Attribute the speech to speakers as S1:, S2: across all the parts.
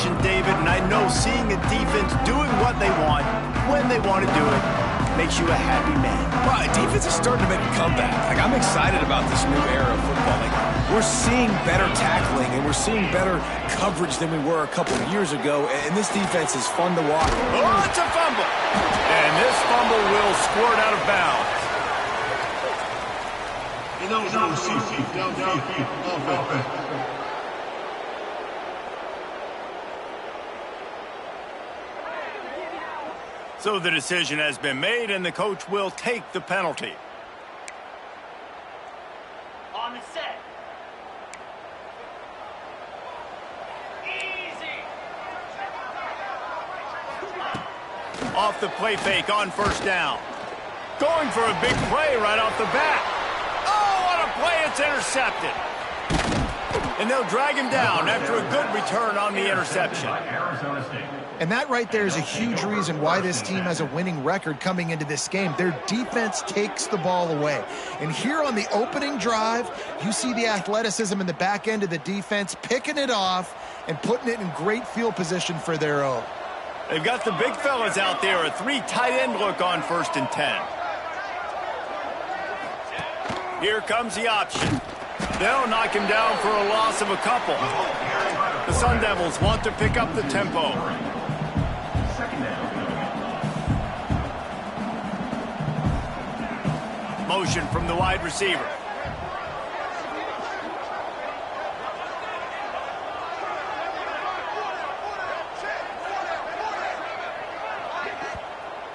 S1: possession, David, and I know seeing a defense doing what they want, when they want to do it, makes you a happy man.
S2: Well, defense is starting to make a comeback. Like, I'm excited about this new era of football. Like, we're seeing better tackling, and we're seeing better coverage than we were a couple of years ago, and this defense is fun to watch.
S1: Oh, it's a fumble. And this fumble will squirt out of bounds. So the decision has been made, and the coach will take the penalty.
S3: On the set. Easy.
S1: Off the play fake on first down. Going for a big play right off the bat. Oh, what a play, it's intercepted. And they'll drag him down after a good return on the interception.
S4: And that right there is a huge reason why this team has a winning record coming into this game. Their defense takes the ball away. And here on the opening drive, you see the athleticism in the back end of the defense, picking it off and putting it in great field position for their own.
S1: They've got the big fellas out there, a 3 tight end look on 1st and 10. Here comes the option. They'll knock him down for a loss of a couple. The Sun Devils want to pick up the tempo. Motion from the wide receiver.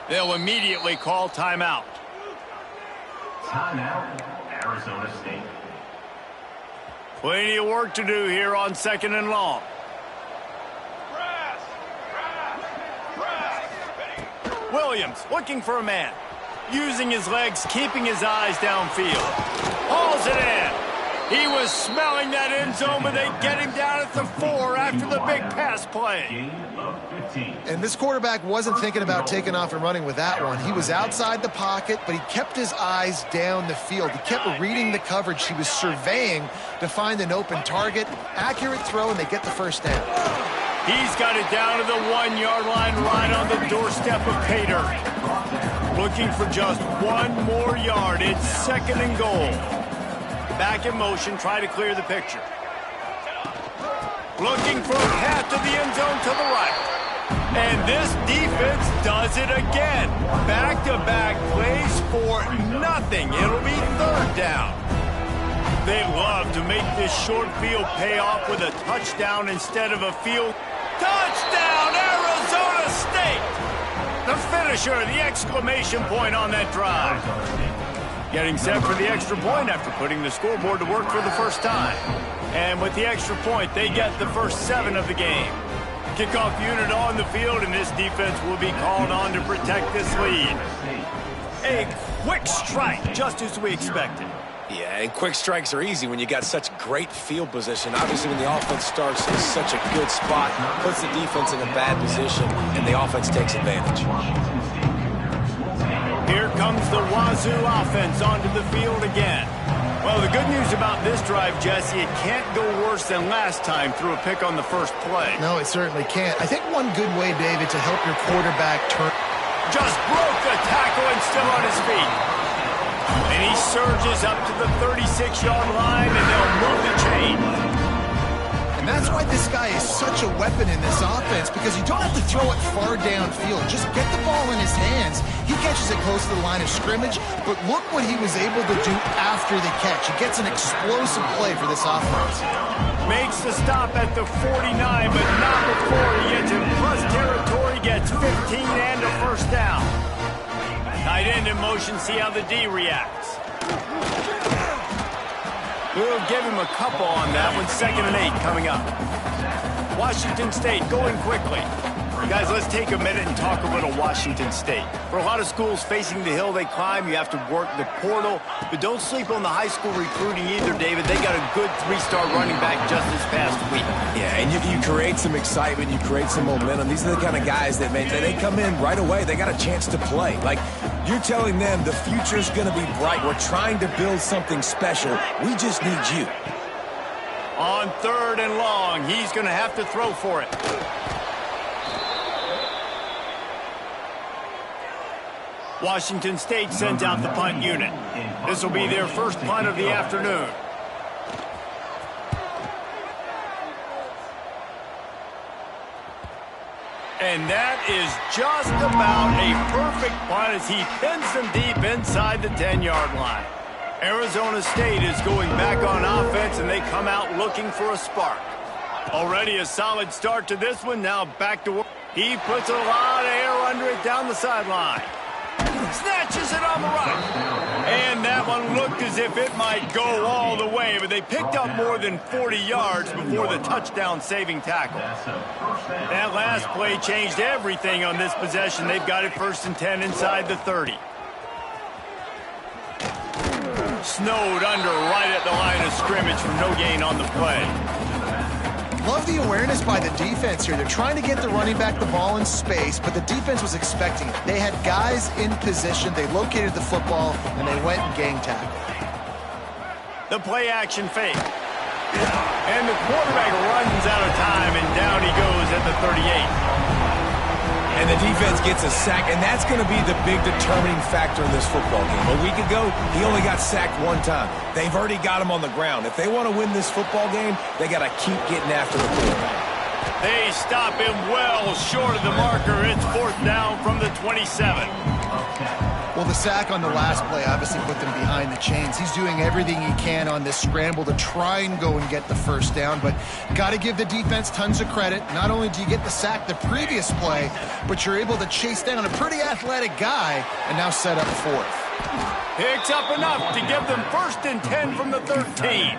S1: They'll immediately call timeout.
S5: Timeout, Arizona State.
S1: Plenty of work to do here on 2nd and long. Williams looking for a man. Using his legs, keeping his eyes downfield. Hauls it in. He was smelling that end zone, but they get him down at the 4 after the big pass play.
S4: And this quarterback wasn't thinking about taking off and running with that one. He was outside the pocket, but he kept his eyes down the field. He kept reading the coverage. He was surveying to find an open target. Accurate throw, and they get the first down.
S1: He's got it down to the 1-yard line right on the doorstep of pay dirt. Looking for just 1 more yard. It's 2nd and goal. Back in motion, try to clear the picture. Looking for a path to the end zone to the right. And this defense does it again. Back-to-back plays for nothing. It'll be 3rd down. They love to make this short field pay off with a touchdown instead of a field. Touchdown, Arizona State! The finisher, the exclamation point on that drive. Getting set for the extra point after putting the scoreboard to work for the first time. And with the extra point, they get the first 7 of the game. Kickoff unit on the field, and this defense will be called on to protect this lead. A quick strike, just as we expected.
S2: Yeah, and quick strikes are easy when you got such great field position. Obviously, when the offense starts in such a good spot, puts the defense in a bad position, and the offense takes advantage.
S1: Here comes the Wazoo offense onto the field again. Well, the good news about this drive, Jesse, it can't go worse than last time through a pick on the first play.
S4: No, it certainly can't. I think one good way, David, to help your quarterback turn.
S1: Just broke the tackle and still on his feet. And he surges up to the 36-yard line, and they'll move the chain.
S4: And that's why this guy is such a weapon in this offense, because you don't have to throw it far downfield. Just get the ball in his hands. He catches it close to the line of scrimmage, but look what he was able to do after the catch. He gets an explosive play for this offense.
S1: Makes the stop at the 49, but not before he gets in plus territory, gets 15 and a first down. Tight end in motion, see how the D reacts. We'll give him a couple on that one. 2nd and 8 coming up. Washington State going quickly. Guys, let's take a minute and talk a little Washington State. For a lot of schools facing the hill they climb, you have to work the portal. But don't sleep on the high school recruiting either, David. They got a good 3-star running back just this past week.
S2: Yeah, and you create some excitement, you create some momentum. These are the kind of guys that, man, they come in right away. They got a chance to play. Like, you're telling them the future's going to be bright. We're trying to build something special. We just need you.
S1: On 3rd and long, he's going to have to throw for it. Washington State sends out the punt unit. This will be their first punt of the afternoon. And that is just about a perfect punt as he pins them deep inside the 10-yard line. Arizona State is going back on offense, and they come out looking for a spark. Already a solid start to this one. Now back to work. He puts a lot of air under it down the sideline. Snatches it on the right. And that one looked as if it might go all the way, but they picked up more than 40 yards before the touchdown-saving tackle. That last play changed everything on this possession. They've got it 1st and 10 inside the 30. Snowed under right at the line of scrimmage for no gain on the play.
S4: Love the awareness by the defense here. They're trying to get the running back the ball in space, but the defense was expecting it. They had guys in position. They located the football, and they went and gang tackled.
S1: The play action fake. And the quarterback runs out of time, and down he goes at the 38.
S2: And the defense gets a sack, and that's going to be the big determining factor in this football game. A week ago, he only got sacked 1 time. They've already got him on the ground. If they want to win this football game, they got to keep getting after the quarterback.
S1: They stop him well short of the marker. It's 4th down from the 27.
S4: Well, the sack on the last play obviously put them behind the chains. He's doing everything he can on this scramble to try and go and get the 1st down, but got to give the defense tons of credit. Not only do you get the sack the previous play, but you're able to chase down a pretty athletic guy and now set up 4th.
S1: Picks up enough to give them 1st and 10 from the 13.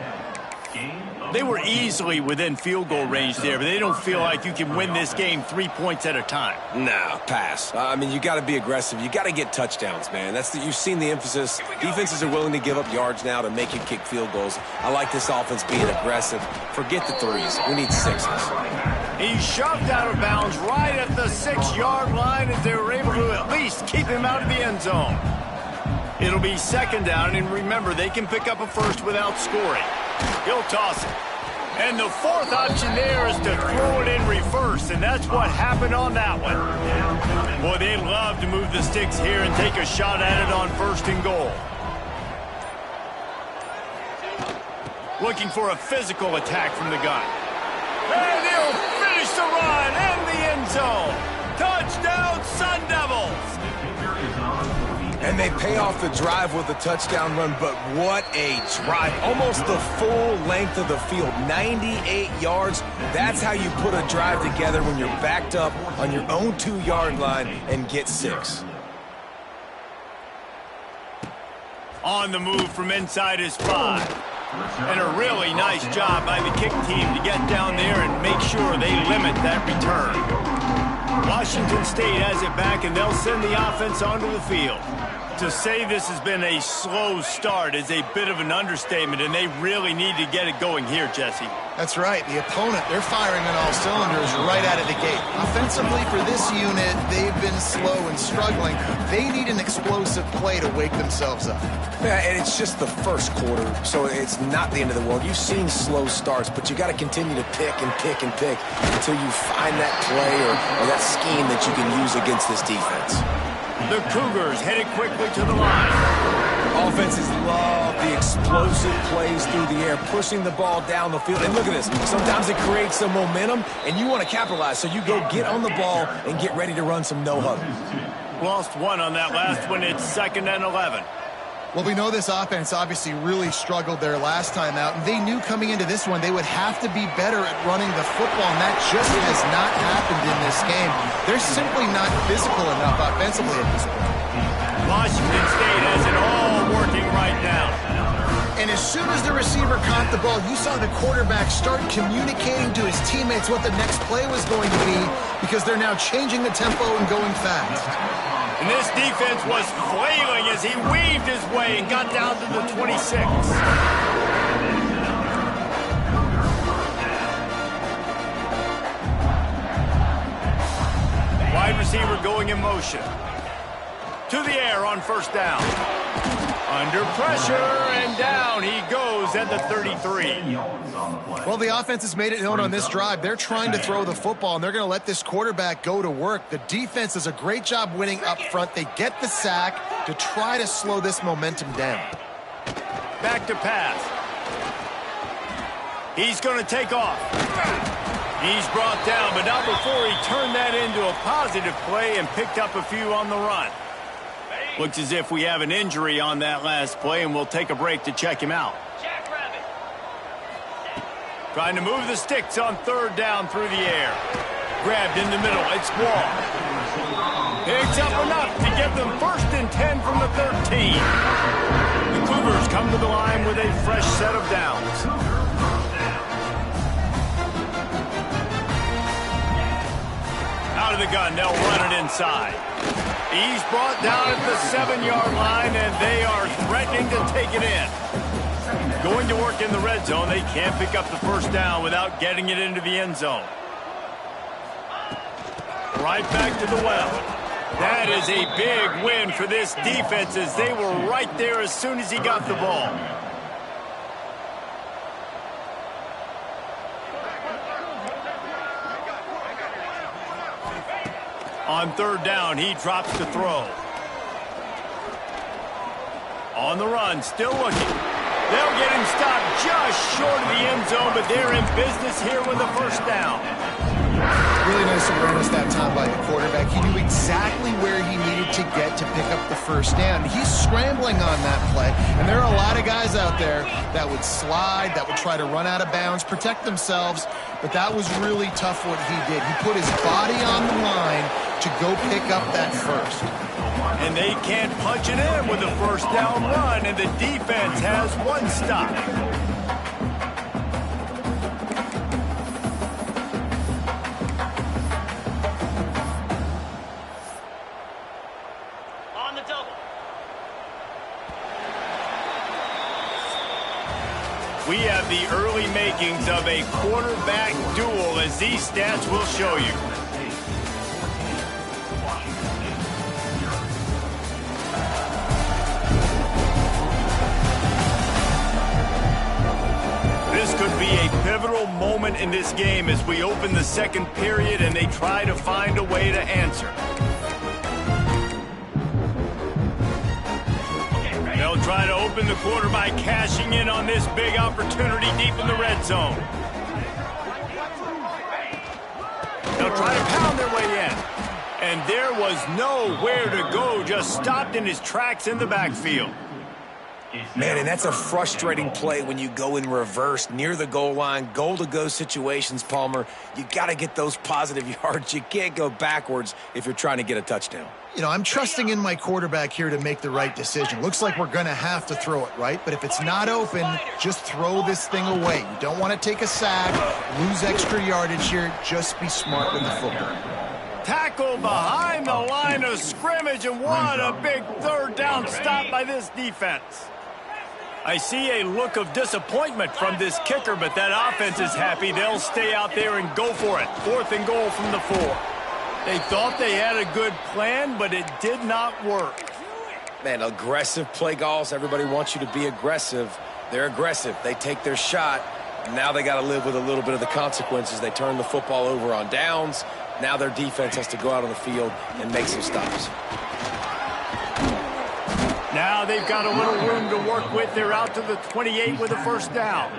S1: They were easily within field goal range there, but they don't feel like you can win this game 3 points at a time.
S2: No, pass. I mean, you got to be aggressive. You got to get touchdowns, man. You've seen the emphasis. Defenses are willing to give up yards now to make you kick field goals. I like this offense being aggressive. Forget the 3s. We need 6s.
S1: He's shoved out of bounds right at the 6-yard line as they were able to at least keep him out of the end zone. It'll be 2nd down, and remember, they can pick up a 1st without scoring. He'll toss it. And the 4th option there is to throw it in reverse, and that's what happened on that one. Boy, they love to move the sticks here and take a shot at it on 1st and goal. Looking for a physical attack from the gun. And he'll finish the run in the end zone. Touchdown, Sun Devils!
S2: And they pay off the drive with a touchdown run, but what a drive. Almost the full length of the field, 98 yards. That's how you put a drive together when you're backed up on your own 2-yard line and get 6.
S1: On the move from inside his 5. And a really nice job by the kick team to get down there and make sure they limit that return. Washington State has it back, and they'll send the offense onto the field. To say this has been a slow start is a bit of an understatement, and they really need to get it going here, Jesse.
S4: That's right. The opponent, they're firing on all cylinders right out of the gate. Offensively for this unit, they've been slow and struggling. They need an explosive play to wake themselves up.
S2: Yeah, and it's just the 1st quarter, so it's not the end of the world. You've seen slow starts, but you got to continue to pick and pick and pick until you find that play or that scheme that you can use against this defense.
S1: The Cougars headed quickly to the line.
S2: Offenses love the explosive plays through the air, pushing the ball down the field. And look at this. Sometimes it creates some momentum, and you want to capitalize. So you go get on the ball and get ready to run some no-huddle.
S1: Lost 1 on that last one. It's 2nd and 11.
S4: Well, we know this offense obviously really struggled there last time out, and they knew coming into this one they would have to be better at running the football, and that just has not happened in this game. They're simply not physical enough offensively at this point.
S1: Washington State has it all working right now.
S4: And as soon as the receiver caught the ball, you saw the quarterback start communicating to his teammates what the next play was going to be, because they're now changing the tempo and going fast.
S1: And this defense was flailing as he weaved his way and got down to the 26. Wide receiver going in motion. To the air on 1st down. Under pressure, and down he goes at the 33.
S4: Well, the offense has made it known on this drive. They're trying to throw the football, and they're going to let this quarterback go to work. The defense does a great job winning up front. They get the sack to try to slow this momentum down.
S1: Back to pass. He's going to take off. He's brought down, but not before he turned that into a positive play and picked up a few on the run. Looks as if we have an injury on that last play, and we'll take a break to check him out. Trying to move the sticks on third down through the air. Grabbed in the middle. It's Wall. Picks up enough to get them 1st and 10 from the 13. The Cougars come to the line with a fresh set of downs. Out of the gun, they'll run it inside. He's brought down at the 7-yard line, and they are threatening to take it in. Going to work in the red zone. They can't pick up the first down without getting it into the end zone. Right back to the well. That is a big win for this defense, as they were right there as soon as he got the ball. On third down, he drops to throw. On the run, still looking. They'll get him stopped just short of the end zone, but they're in business here with a first down.
S4: Really nice awareness that time by the quarterback. He knew exactly where he needed to get to pick up the first down. He's scrambling on that play, and there are a lot of guys out there that would slide, that would try to run out of bounds, protect themselves, but that was really tough what he did. He put his body on the line to go pick up that first.
S1: And they can't punch it in with a first down run, and the defense has one stop.
S3: On the double.
S1: We have the early makings of a quarterback duel, as these stats will show you. This could be a pivotal moment in this game as we open the second period and they try to find a way to answer. They'll try to open the quarter by cashing in on this big opportunity deep in the red zone. They'll try to pound their way in. And there was nowhere to go, just stopped in his tracks in the backfield.
S2: Man, and that's a frustrating play when you go in reverse near the goal line, goal-to-go situations, Palmer. You got to get those positive yards. You can't go backwards if you're trying to get a touchdown.
S4: You know, I'm trusting in my quarterback here to make the right decision. Looks like we're going to have to throw it, right? But if it's not open, just throw this thing away. You don't want to take a sack, lose extra yardage here. Just be smart with the football.
S1: Tackle behind the line of scrimmage, and what a big third down stop by this defense. I see a look of disappointment from this kicker, but that offense is happy. They'll stay out there and go for it. 4th and goal from the 4. They thought they had a good plan, but it did not work.
S2: Man, aggressive play calls. Everybody wants you to be aggressive. They're aggressive. They take their shot. Now they got to live with a little bit of the consequences. They turn the football over on downs. Now their defense has to go out on the field and make some stops.
S1: Now they've got a little room to work with. They're out to the 28 with a first down.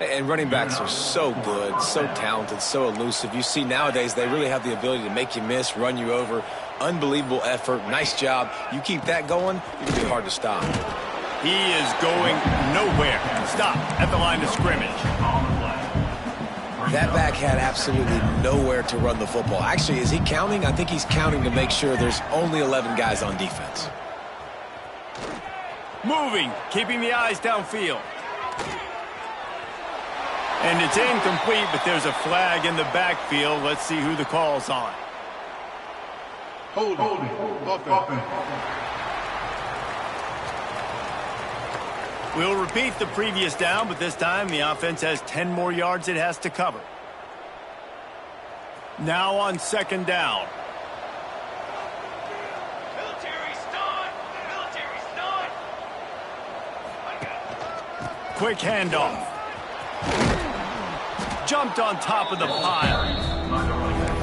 S2: And running backs are so good, so talented, so elusive. You see nowadays they really have the ability to make you miss, run you over. Unbelievable effort. Nice job. You keep that going, it's going to be hard to stop.
S1: He is going nowhere. Stop at the line of scrimmage.
S2: That back had absolutely nowhere to run the football. Actually, is he counting? I think he's counting to make sure there's only 11 guys on defense.
S1: Moving, keeping the eyes downfield. And it's incomplete, but there's a flag in the backfield. Let's see who the call's on.
S6: Hold it.
S1: We'll repeat the previous down, but this time the offense has 10 more yards it has to cover. Now on 2nd down.
S3: Military stun. Military
S1: Quick handoff. Jumped on top of the pile.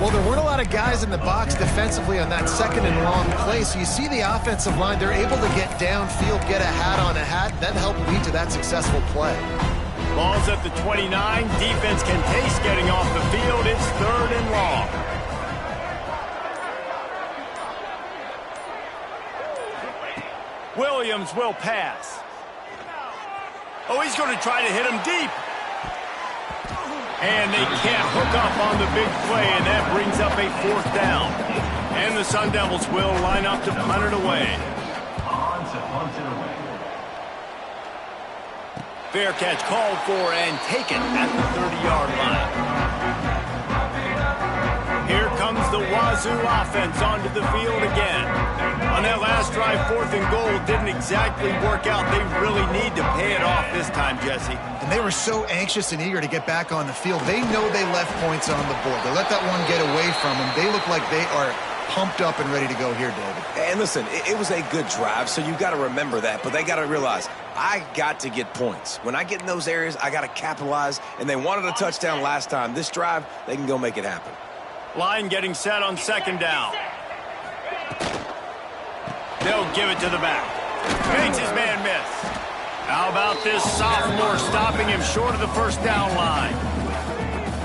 S4: Well, there weren't a lot of guys in the box defensively on that second and long play, so you see the offensive line, they're able to get downfield, get a hat on a hat. That helped lead to that successful play.
S1: Ball's at the 29. Defense can taste getting off the field. It's 3rd and long. Williams will pass. Oh, he's going to try to hit him deep. And they can't hook up on the big play, and that brings up a 4th down. And the Sun Devils will line up to punt it away.
S5: On to punt it away.
S1: Fair catch called for and taken at the 30-yard line. Here comes the Wazoo offense onto the field again. On that last drive, 4th and goal didn't exactly work out. They really need to pay it off this time, Jesse.
S4: And they were so anxious and eager to get back on the field. They know they left points on the board. They let that one get away from them. They look like they are pumped up and ready to go here, David.
S2: And listen, it was a good drive, so you got to remember that. But they got to realize, I got to get points. When I get in those areas, I got to capitalize. And they wanted a touchdown last time. This drive, they can go make it happen.
S1: Line getting set on 2nd down. They'll give it to the back. Makes his man miss. How about this sophomore stopping him short of the 1st down line?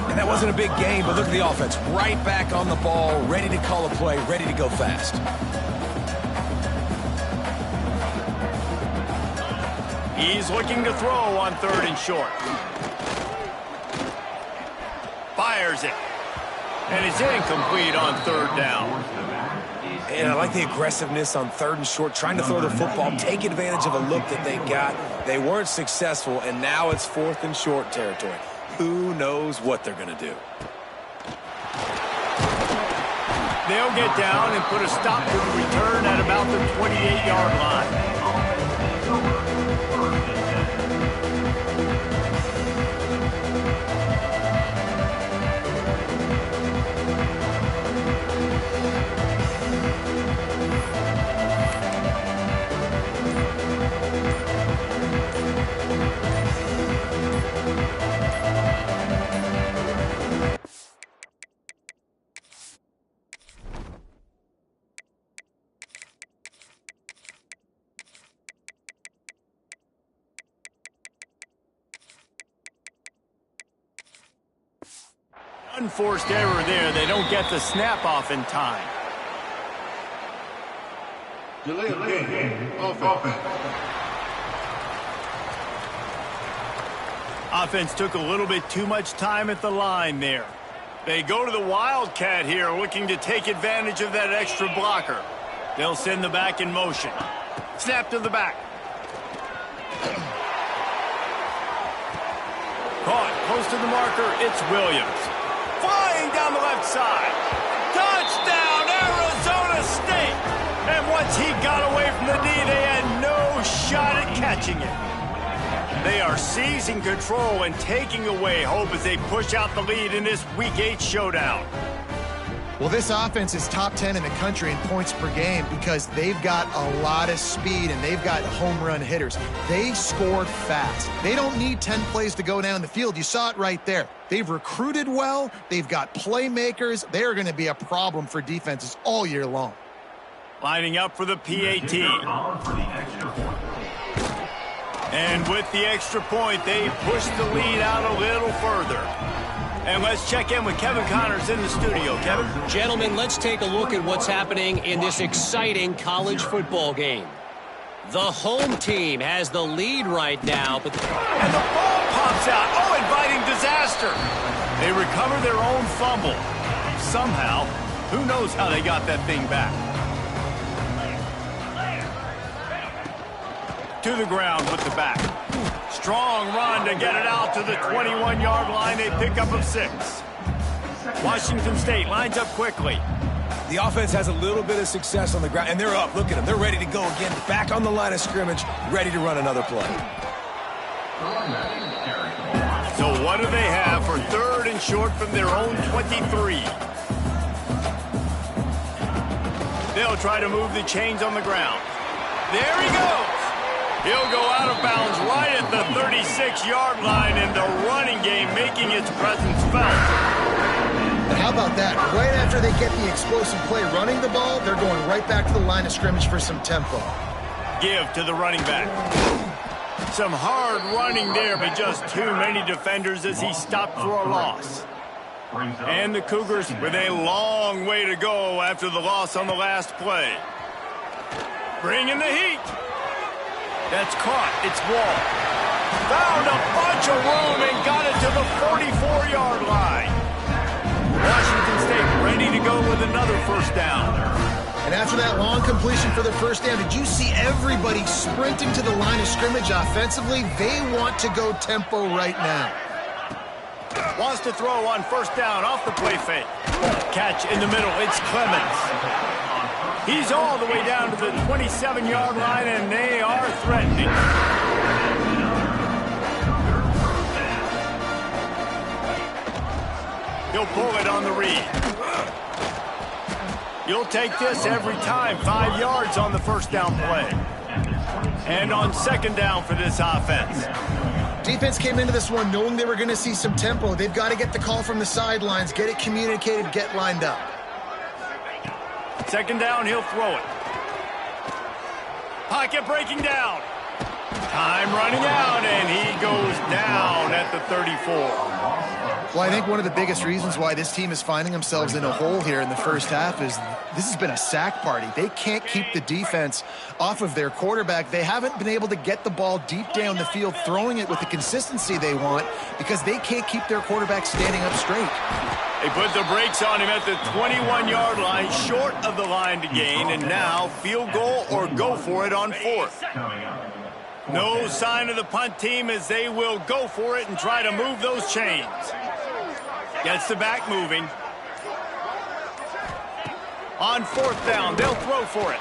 S2: And that wasn't a big gain, but look at the offense. Right back on the ball, ready to call a play, ready to go fast.
S1: He's looking to throw on 3rd and short. Fires it. And it's incomplete on 3rd down.
S2: And I like the aggressiveness on 3rd and short, trying to throw the football, take advantage of a look that they got. They weren't successful, and now it's 4th and short territory. Who knows what they're going to do?
S1: They'll get down and put a stop to the return at about the 28-yard line. Unforced error there. They don't get the snap off in time.
S6: Delay of game. Offense.
S1: Offense took a little bit too much time at the line there. They go to the Wildcat here, looking to take advantage of that extra blocker. They'll send the back in motion. Snap to the back. Caught close to the marker. It's Williams. Flying down the left side. Touchdown, Arizona State! And once he got away from the D, they had no shot at catching it. They are seizing control and taking away hope as they push out the lead in this Week 8 showdown.
S4: Well, this offense is top 10 in the country in points per game because they've got a lot of speed and they've got home run hitters. They score fast. They don't need 10 plays to go down the field. You saw it right there. They've recruited well. They've got playmakers. They are going to be a problem for defenses all year long.
S1: Lining up for the PAT. And with the extra point, they push the lead out a little further. And let's check in with Kevin Connors in the studio. Kevin?
S7: Gentlemen, let's take a look at what's happening in this exciting college football game. The home team has the lead right now, but...
S1: And the ball pops out. Oh, inviting disaster. They recover their own fumble. Somehow, who knows how they got that thing back. To the ground with the back. Strong run to get it out to the 21-yard line. A pickup of 6. Washington State lines up quickly.
S2: The offense has a little bit of success on the ground, and they're up. Look at them. They're ready to go again. Back on the line of scrimmage, ready to run another play.
S1: So what do they have for 3rd and short from their own 23? They'll try to move the chains on the ground. There he goes. He'll go out of bounds right at the 36-yard line, and the running game making its presence felt.
S4: And how about that? Right after they get the explosive play running the ball, they're going right back to the line of scrimmage for some tempo.
S1: Give to the running back. Some hard running there, but just too many defenders as he stopped for a loss. And the Cougars with a long way to go after the loss on the last play. Bringing the heat. That's caught. It's Wall. Found a bunch of room and got it to the 44-yard line. Washington State ready to go with another first down.
S4: And after that long completion for the first down, did you see everybody sprinting to the line of scrimmage offensively? They want to go tempo right now.
S1: Wants to throw on first down off the play fake. Catch in the middle. It's Clemens. He's all the way down to the 27-yard line, and they are threatening. He'll pull it on the read. You'll take this every time. 5 yards on the first down play. And on second down for this offense.
S4: Defense came into this one knowing they were going to see some tempo. They've got to get the call from the sidelines, get it communicated, get lined up.
S1: Second down, he'll throw it. Pocket breaking down. Time running out, and he goes down at the 34.
S4: Well, I think one of the biggest reasons why this team is finding themselves in a hole here in the first half is this has been a sack party. They can't keep the defense off of their quarterback. They haven't been able to get the ball deep down the field, throwing it with the consistency they want because they can't keep their quarterback standing up straight.
S1: They put the brakes on him at the 21-yard line, short of the line to gain, and now field goal or go for it on fourth. No sign of the punt team as they will go for it and try to move those chains. Gets the back moving. On fourth down, they'll throw for it.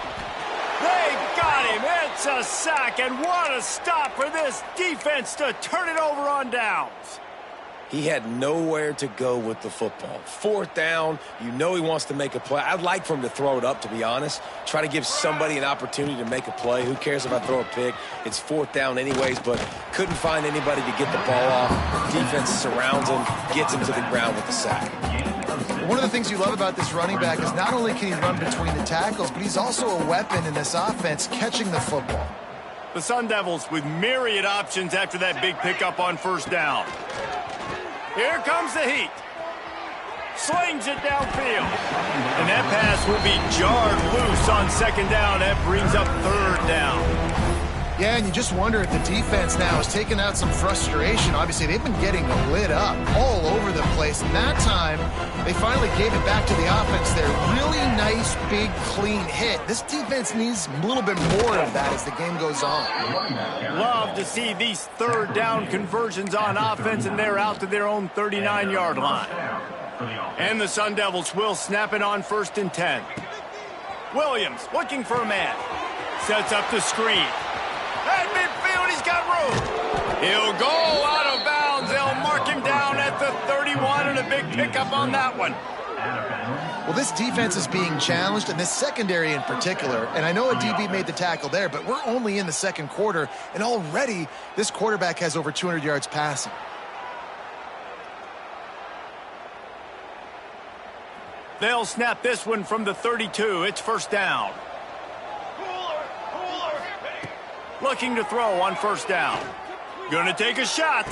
S1: They got him. It's a sack, and what a stop for this defense to turn it over on downs.
S2: He had nowhere to go with the football. Fourth down, you know he wants to make a play. I'd like for him to throw it up, to be honest. Try to give somebody an opportunity to make a play. Who cares if I throw a pick? It's fourth down anyways, but couldn't find anybody to get the ball off. The defense surrounds him, gets him to the ground with the sack.
S4: One of the things you love about this running back is not only can he run between the tackles, but he's also a weapon in this offense catching the football.
S1: The Sun Devils with myriad options after that big pickup on first down. Here comes the heat. Slings it downfield. And that pass will be jarred loose on second down. That brings up third down.
S4: Yeah, and you just wonder if the defense now is taking out some frustration. Obviously, they've been getting lit up all over the place. And that time, they finally gave it back to the offense there. Really nice, big, clean hit. This defense needs a little bit more of that as the game goes on.
S1: Love to see these third down conversions on offense, and they're out to their own 39-yard line. And the Sun Devils will snap it on first and 10. Williams looking for a man. Sets up the screen. At midfield, he's got room. He'll go out of bounds. They'll mark him down at the 31, and a big pickup on that one.
S4: Well, this defense is being challenged, and this secondary in particular. And I know a DB made the tackle there, but we're only in the second quarter, and already this quarterback has over 200 yards passing.
S1: They'll snap this one from the 32. It's first down. Looking to throw on first down. Gonna take a shot.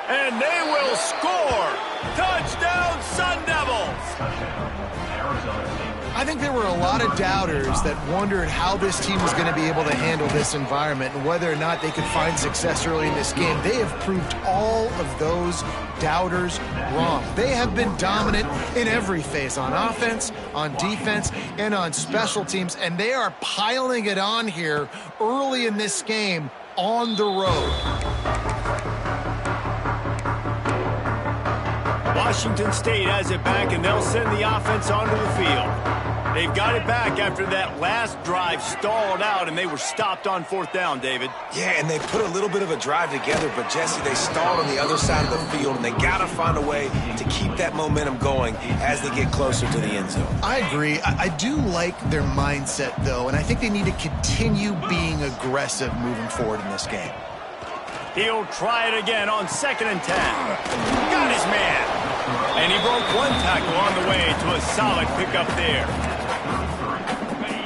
S1: And they will score. Touchdown, Sun Devils.
S4: I think there were a lot of doubters that wondered how this team was going to be able to handle this environment and whether or not they could find success early in this game. They have proved all of those doubters wrong. They have been dominant in every phase, on offense, on defense, and on special teams, and they are piling it on here early in this game on the road. Washington State has it back, and they'll send the offense onto the field.
S1: They've got it back after that last drive stalled out, and they were stopped on 4th down, David.
S2: Yeah, and they put a little bit of a drive together, but, Jesse, they stalled on the other side of the field, and they got to find a way to keep that momentum going as they get closer to the end zone.
S4: I agree. I do like their mindset, though, and I think they need to continue being aggressive moving forward in this game.
S1: He'll try it again on 2nd and 10. Got his man. And he broke one tackle on the way to a solid pickup there.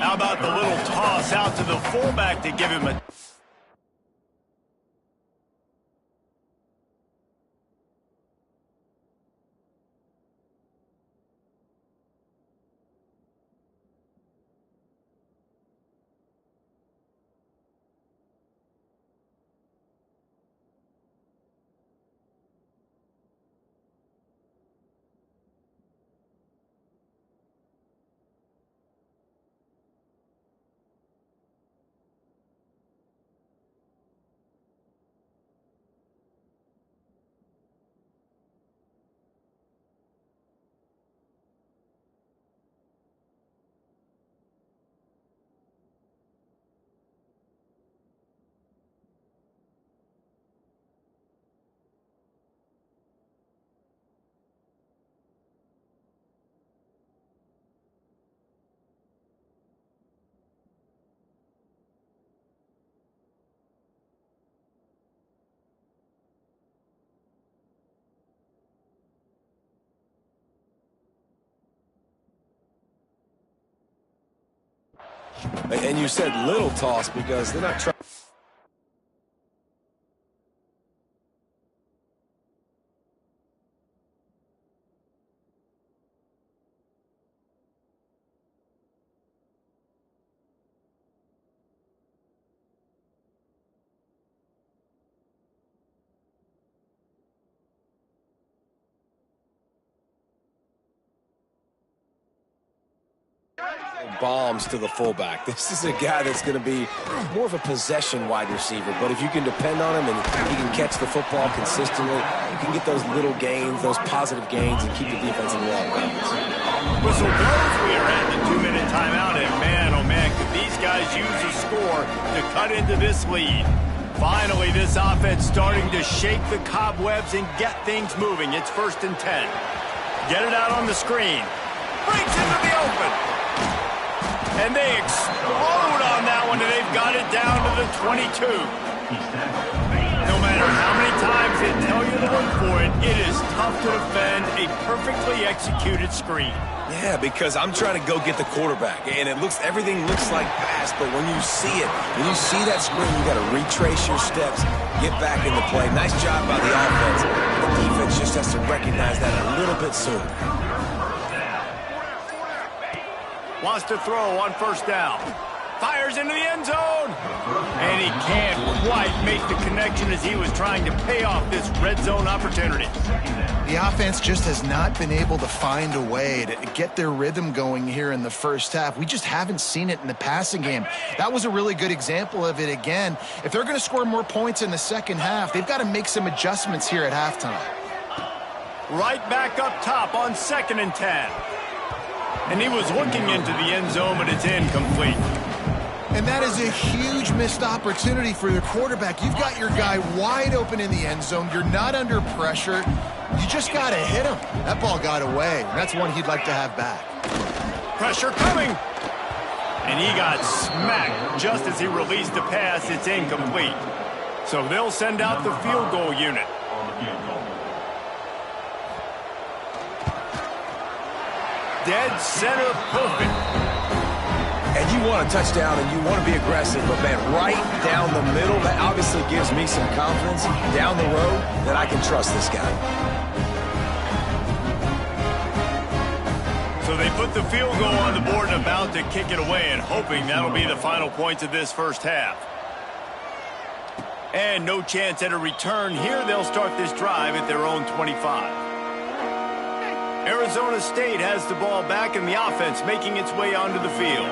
S1: How about the little toss out to the fullback to give him a...
S2: And you said little toss because they're not trying. Bombs to the fullback. This is a guy that's going to be more of a possession wide receiver, but if you can depend on him and he can catch the football consistently, you can get those little gains, those positive gains, and keep the defense in the off balance.
S1: Whistle blows. We are at the 2-minute timeout, and man, oh man, could these guys use a score to cut into this lead. Finally, this offense starting to shake the cobwebs and get things moving. It's 1st and 10. Get it out on the screen. Breaks into the open. And they explode on that one, and they've got it down to the 22. No matter how many times they tell you to look for it, it is tough to defend a perfectly executed screen.
S2: Yeah, because I'm trying to go get the quarterback, and everything looks like pass, but when you see it, when you see that screen, you got to retrace your steps, get back in the play. Nice job by the offense. The defense just has to recognize that a little bit sooner.
S1: Wants to throw on 1st down. Fires into the end zone. And he can't quite make the connection as he was trying to pay off this red zone opportunity.
S4: The offense just has not been able to find a way to get their rhythm going here in the first half. We just haven't seen it in the passing game. That was a really good example of it again. If they're going to score more points in the second half, they've got to make some adjustments here at halftime.
S1: Right back up top on 2nd and 10. And he was looking into the end zone, but it's incomplete.
S4: And that is a huge missed opportunity for your quarterback. You've got your guy wide open in the end zone. You're not under pressure. You just got to hit him. That ball got away. That's one he'd like to have back.
S1: Pressure coming. And he got smacked just as he released the pass. It's incomplete. So they'll send out the field goal unit. Dead center perfect.
S2: And you want a touchdown and you want to be aggressive, but man, right down the middle, that obviously gives me some confidence down the road that I can trust this guy.
S1: So they put the field goal on the board and about to kick it away, and hoping that'll be the final points of this first half. And no chance at a return here. They'll start this drive at their own 25. Arizona State has the ball back in the offense, making its way onto the field.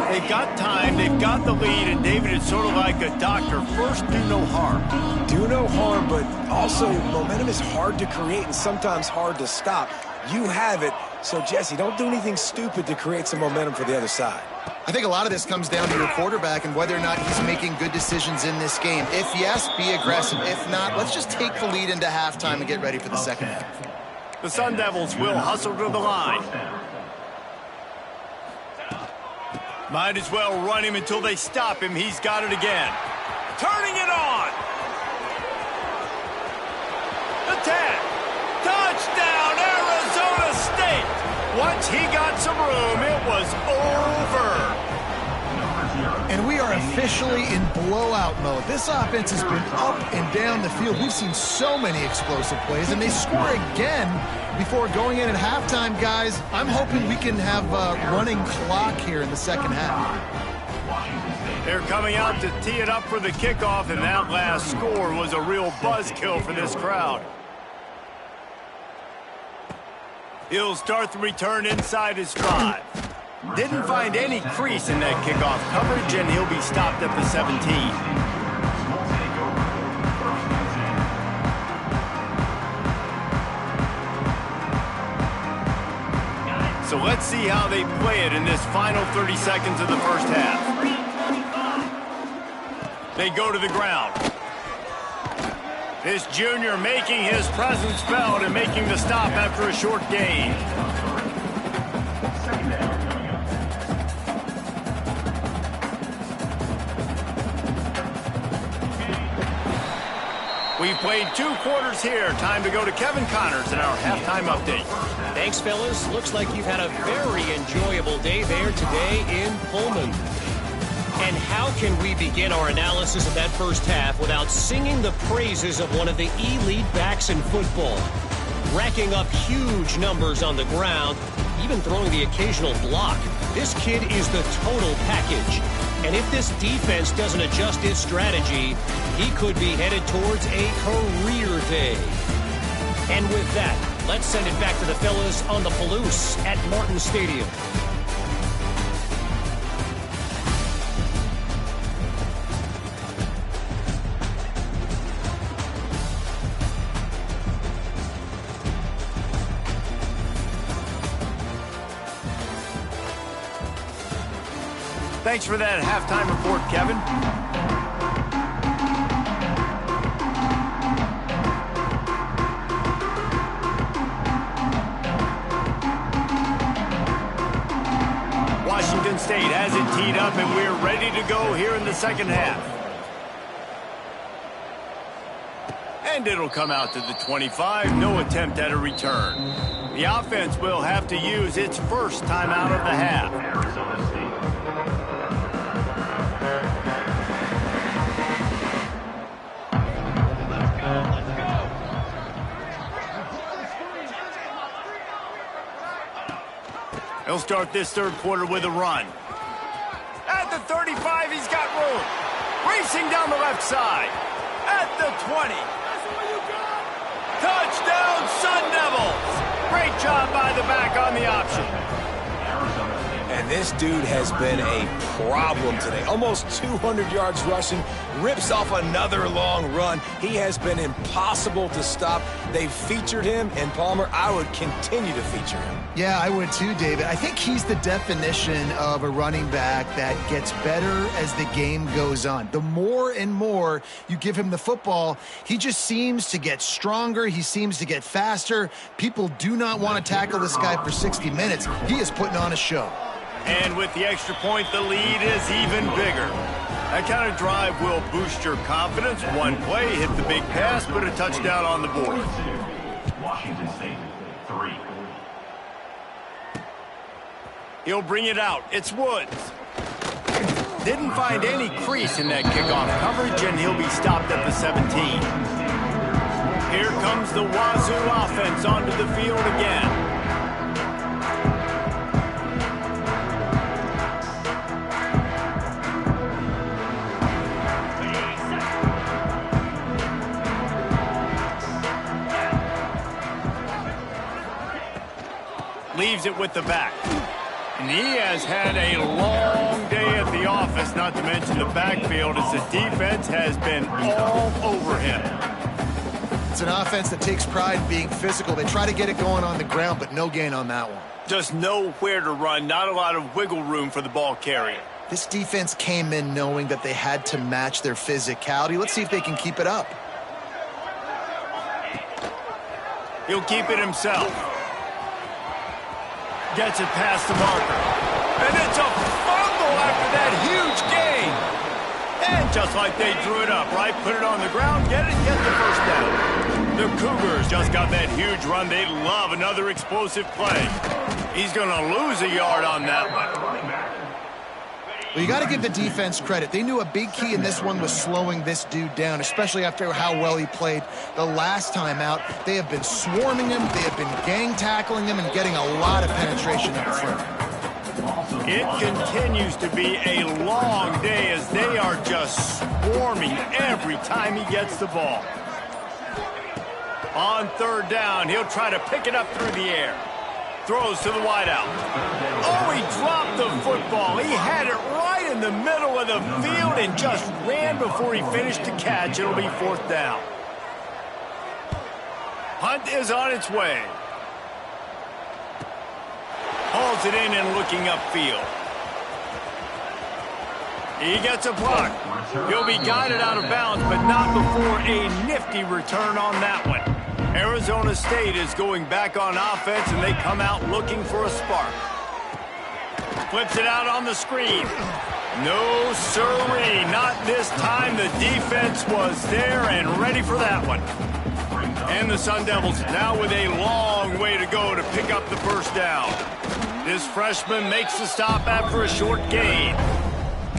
S1: They've got time, they've got the lead, and David, it's sort of like a doctor. First, do no harm.
S2: Do no harm, but also momentum is hard to create and sometimes hard to stop. You have it. So, Jesse, don't do anything stupid to create some momentum for the other side.
S4: I think a lot of this comes down to your quarterback and whether or not he's making good decisions in this game. If yes, be aggressive. If not, let's just take the lead into halftime and get ready for the second half.
S1: The Sun Devils will hustle to the line. Might as well run him until they stop him. He's got it again. Turning it on. The 10. Touchdown, Arizona State. Once he got some room, it was over.
S4: And we are officially in blowout mode. This offense has been up and down the field. We've seen so many explosive plays, and they score again before going in at halftime, guys. I'm hoping we can have a running clock here in the second half.
S1: They're coming out to tee it up for the kickoff, and that last score was a real buzzkill for this crowd. He'll start the return inside his 5. Didn't find any crease in that kickoff coverage, and he'll be stopped at the 17. So let's see how they play it in this final 30 seconds of the first half. They go to the ground. This junior making his presence felt and making the stop after a short gain. We've played 2 quarters here. Time to go to Kevin Connors in our halftime update.
S7: Thanks, fellas. Looks like you've had a very enjoyable day there today in Pullman. And how can we begin our analysis of that first half without singing the praises of one of the elite backs in football? Racking up huge numbers on the ground, even throwing the occasional block. This kid is the total package. And if this defense doesn't adjust its strategy, he could be headed towards a career day. And with that, let's send it back to the fellas on the Palouse at Martin Stadium.
S1: Thanks for that halftime report, Kevin. Washington State has it teed up, and we're ready to go here in the second half. And it'll come out to the 25. No attempt at a return. The offense will have to use its first timeout of the half.
S5: Arizona State.
S1: He'll start this third quarter with a run. At the 35, he's got room. Racing down the left side. At the 20. Touchdown, Sun Devils. Great job by the back on the option.
S2: And this dude has been a problem today. Almost 200 yards rushing, rips off another long run. He has been impossible to stop. They've featured him, and Palmer, I would continue to feature him.
S4: Yeah, I would too, David. I think he's the definition of a running back that gets better as the game goes on. The more and more you give him the football, he just seems to get stronger. He seems to get faster. People do not want to tackle this guy for 60 minutes. He is putting on a show.
S1: And with the extra point, the lead is even bigger. That kind of drive will boost your confidence. One play, hit the big pass, put a touchdown on the board.
S5: Washington State, 3.
S1: He'll bring it out. It's Woods. Didn't find any crease in that kickoff coverage, and he'll be stopped at the 17. Here comes the Wazoo offense onto the field again. Leaves it with the back. And he has had a long day at the office, not to mention the backfield, as the defense has been all over him.
S4: It's an offense that takes pride in being physical. They try to get it going on the ground, but no gain on that one.
S1: Just nowhere to run, not a lot of wiggle room for the ball carrier.
S4: This defense came in knowing that they had to match their physicality. Let's see if they can keep it up.
S1: He'll keep it himself. Gets it past the marker. And it's a fumble after that huge gain. And just like they drew it up, right? Put it on the ground, get the first down. The Cougars just got that huge run. They love another explosive play. He's going to lose a yard on that one.
S4: Well, you got to give the defense credit. They knew a big key in this one was slowing this dude down, especially after how well he played the last time out. They have been swarming him, they have been gang tackling him, and getting a lot of penetration up front.
S1: It continues to be a long day as they are just swarming every time he gets the ball. On third down, he'll try to pick it up through the air. Throws to the wideout. Oh, he dropped the football. He had it right in the middle of the field and just ran before he finished the catch. It'll be fourth down. Hunt is on its way. Hauls it in and looking upfield. He gets a block. He'll be guided out of bounds, but not before a nifty return on that one. Arizona State is going back on offense, and they come out looking for a spark. Flips it out on the screen. No sirree, not this time. The defense was there and ready for that one. And the Sun Devils now with a long way to go to pick up the first down. This freshman makes the stop after a short gain.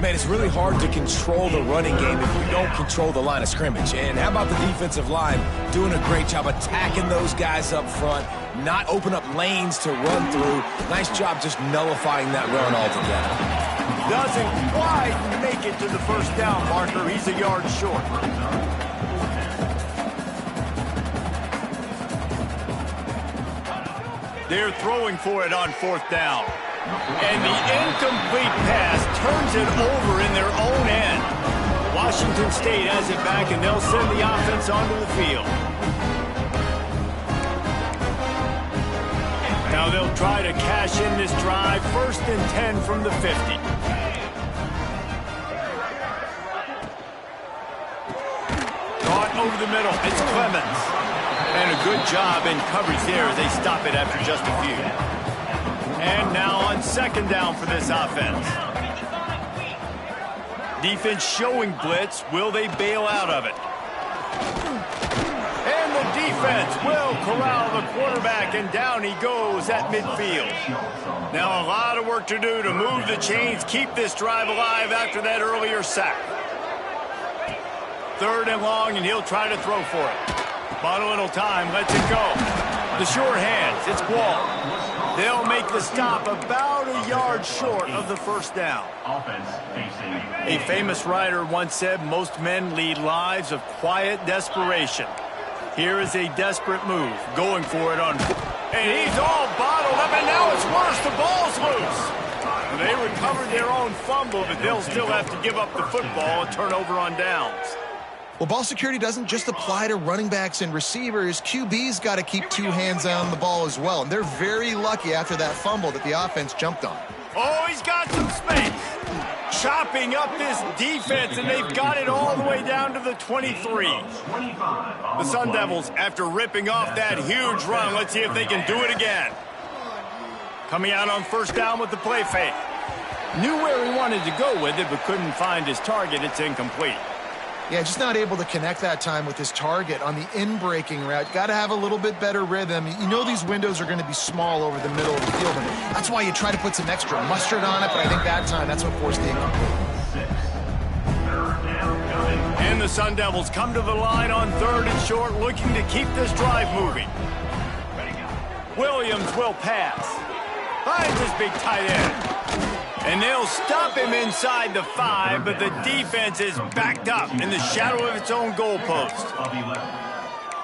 S2: Man, it's really hard to control the running game if you don't control the line of scrimmage. And how about the defensive line doing a great job attacking those guys up front, not open up lanes to run through. Nice job just nullifying that run altogether.
S1: Doesn't quite make it to the first down marker. He's a yard short. They're throwing for it on fourth down. And the incomplete pass turns it over in their own end. Washington State has it back, and they'll send the offense onto the field. Now they'll try to cash in this drive. 1st and 10 from the 50. Caught over the middle. It's Clemens. And a good job in coverage there as they stop it after just a few. And now on second down for this offense. Defense showing blitz. Will they bail out of it? And the defense will corral the quarterback, and down he goes at midfield. Now a lot of work to do to move the chains, keep this drive alive after that earlier sack. 3rd and long, and he'll try to throw for it. But a little time, lets it go. The sure hands, it's Wall. They'll make the stop about a yard short of the first down. A famous writer once said, most men lead lives of quiet desperation. Here is a desperate move, going for it on... And he's all bottled up, and now it's worse. The ball's loose. They recovered their own fumble, but they'll still have to give up the football, a turnover on downs.
S4: Well, ball security doesn't just apply to running backs and receivers. QB's got to keep 2 hands on the ball as well. And they're very lucky after that fumble that the offense jumped on.
S1: Oh, he's got some space. Chopping up this defense, and they've got it all the way down to the 23. The Sun Devils, after ripping off that huge run, let's see if they can do it again. Coming out on first down with the play fake. Knew where he wanted to go with it, but couldn't find his target. It's incomplete.
S4: Yeah, just not able to connect that time with his target on the in-breaking route. Got to have a little bit better rhythm. You know these windows are going to be small over the middle of the field, and that's why you try to put some extra mustard on it, but I think that time that's what forced the incomplete.
S1: And the Sun Devils come to the line on 3rd and short, looking to keep this drive moving. Williams will pass. Finds his big tight end. And they'll stop him inside the 5, but the defense is backed up in the shadow of its own goalpost.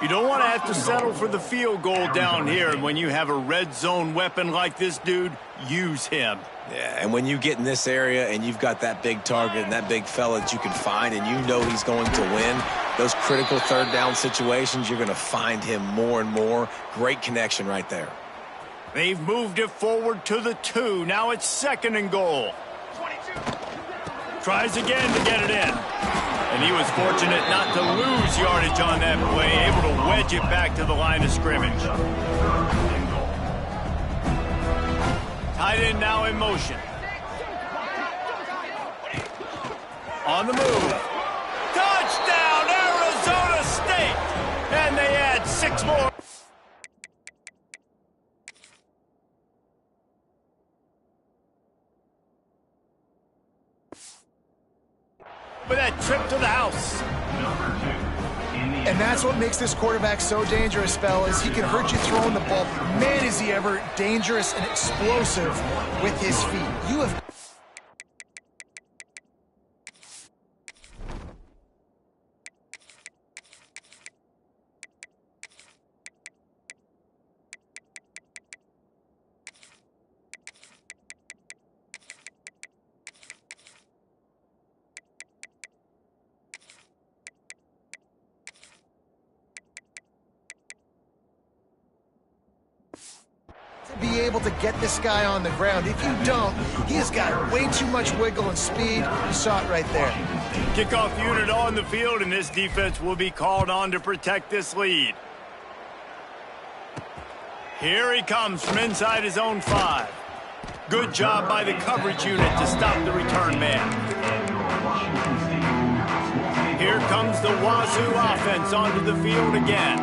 S1: You don't want to have to settle for the field goal down here. When you have a red zone weapon like this dude, use him.
S2: Yeah, and when you get in this area and you've got that big target and that big fella that you can find and you know he's going to win, those critical third down situations, you're going to find him more and more. Great connection right there.
S1: They've moved it forward to the 2. Now it's 2nd and goal.
S3: 22.
S1: Tries again to get it in. And he was fortunate not to lose yardage on that play, able to wedge it back to the line of scrimmage. Tight end now in motion. On the move. Touchdown, Arizona State! And they add 6 more. With that trip to the house.
S4: And that's what makes this quarterback so dangerous, fellas. He can hurt you throwing the ball. Man, is he ever dangerous and explosive with his feet. You have... be able to get this guy on the ground. If you don't, he has got way too much wiggle and speed. You saw it right there.
S1: Kickoff unit on the field, and this defense will be called on to protect this lead. Here he comes from inside his own 5. Good job by the coverage unit to stop the return man. Here comes the Wazoo offense onto the field again.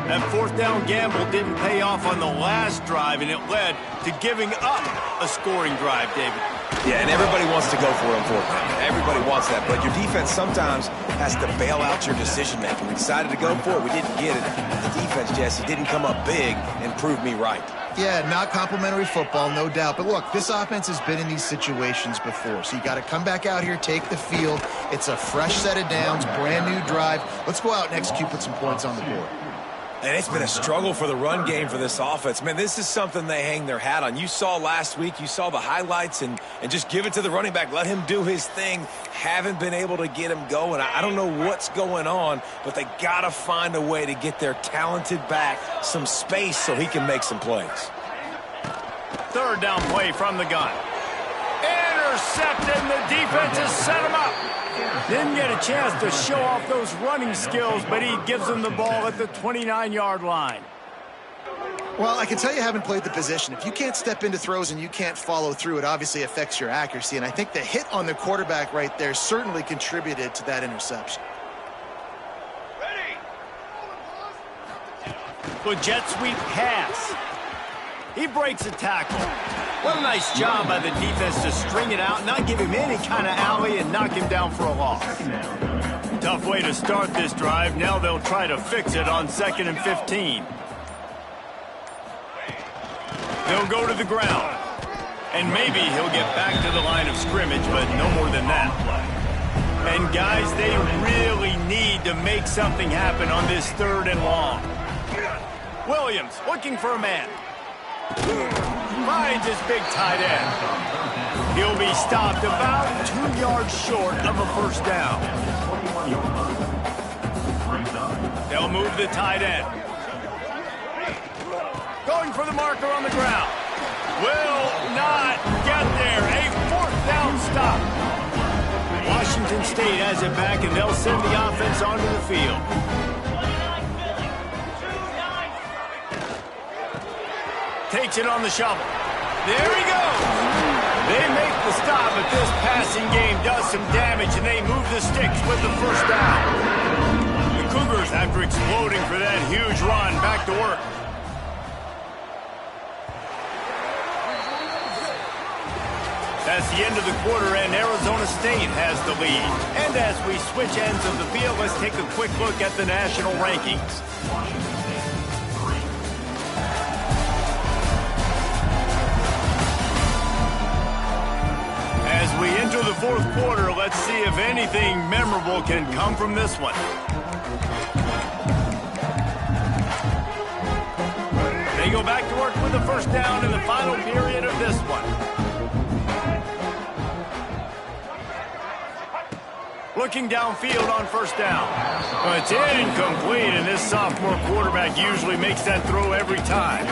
S1: That 4th down gamble didn't pay off on the last drive, and it led to giving up a scoring drive, David.
S2: Yeah, and everybody wants to go for it on 4th down. Everybody wants that, but your defense sometimes has to bail out your decision-making. We decided to go for it. We didn't get it. The defense, Jesse, didn't come up big and prove me right.
S4: Yeah, not complimentary football, no doubt. But look, this offense has been in these situations before. So you got to come back out here, take the field. It's a fresh set of downs, brand new drive. Let's go out and execute, put some points on the board.
S2: And it's been a struggle for the run game for this offense. Man, this is something they hang their hat on. You saw last week, you saw the highlights, and just give it to the running back. Let him do his thing. Haven't been able to get him going. I don't know what's going on, but they got to find a way to get their talented back some space so he can make some plays.
S1: 3rd down play from the gun. Intercepted, and the defense has set him up. Didn't get a chance to show off those running skills, but he gives them the ball at the 29-yard line.
S4: Well, I can tell you haven't played the position. If you can't step into throws and you can't follow through, it obviously affects your accuracy. And I think the hit on the quarterback right there certainly contributed to that interception.
S3: Ready.
S1: Good jet sweep pass. He breaks a tackle. What a nice job by the defense to string it out, not give him any kind of alley, and knock him down for a loss. Tough way to start this drive. Now they'll try to fix it on 2nd and 15. They'll go to the ground. And maybe he'll get back to the line of scrimmage, but no more than that. And guys, they really need to make something happen on this 3rd and long. Williams looking for a man. Finds his big tight end. He'll be stopped about 2 yards short of a 1st down. They'll move the tight end. Going for the marker on the ground. Will not get there. A 4th down stop. Washington State has it back, and they'll send the offense onto the field. Takes it on the shovel. There he goes. They make the stop, but this passing game does some damage, and they move the sticks with the 1st down. The Cougars, after exploding for that huge run, back to work. That's the end of the quarter, and Arizona State has the lead. And as we switch ends of the field, let's take a quick look at the national rankings. As we enter the 4th quarter, let's see if anything memorable can come from this one. They go back to work with the 1st down in the final period of this one. Looking downfield on first down. It's incomplete, and this sophomore quarterback usually makes that throw every time.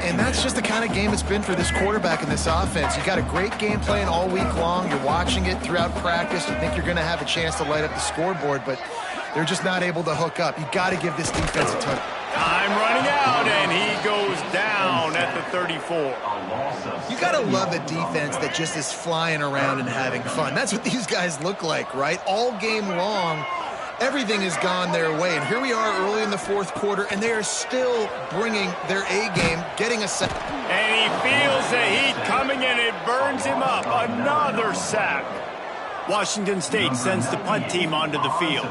S4: And that's just the kind of game it's been for this quarterback in this offense. You got a great game plan all week long. You're watching it throughout practice. You think you're going to have a chance to light up the scoreboard, but they're just not able to hook up. You got to give this defense a ton.
S1: Time running out, and he goes down at the 34.
S4: You got to love a defense that just is flying around and having fun. That's what these guys look like, right? All game long, everything has gone their way. And here we are early in the fourth quarter, and they are still bringing their A game, getting a sack.
S1: And he feels the heat coming, and it burns him up. Another sack. Washington State sends the punt team onto the field.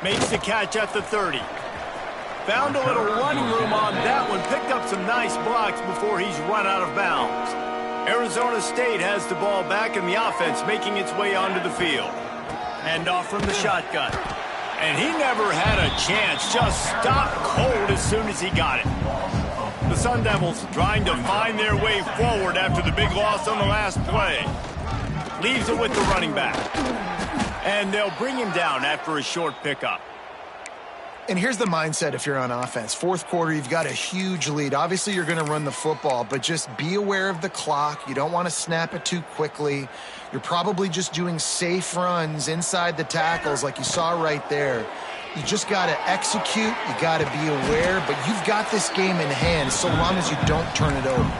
S1: Makes the catch at the 30. Found a little running room on that one. Picked up some nice blocks before he's run out of bounds. Arizona State has the ball back in the offense, making its way onto the field. Hand off from the shotgun. And he never had a chance. Just stopped cold as soon as he got it. The Sun Devils trying to find their way forward after the big loss on the last play. Leaves it with the running back. And they'll bring him down after a short pickup.
S4: And here's the mindset if you're on offense. Fourth quarter, you've got a huge lead. Obviously, you're going to run the football, but just be aware of the clock. You don't want to snap it too quickly. You're probably just doing safe runs inside the tackles like you saw right there. You just got to execute. You got to be aware, but you've got this game in hand so long as you don't turn it over.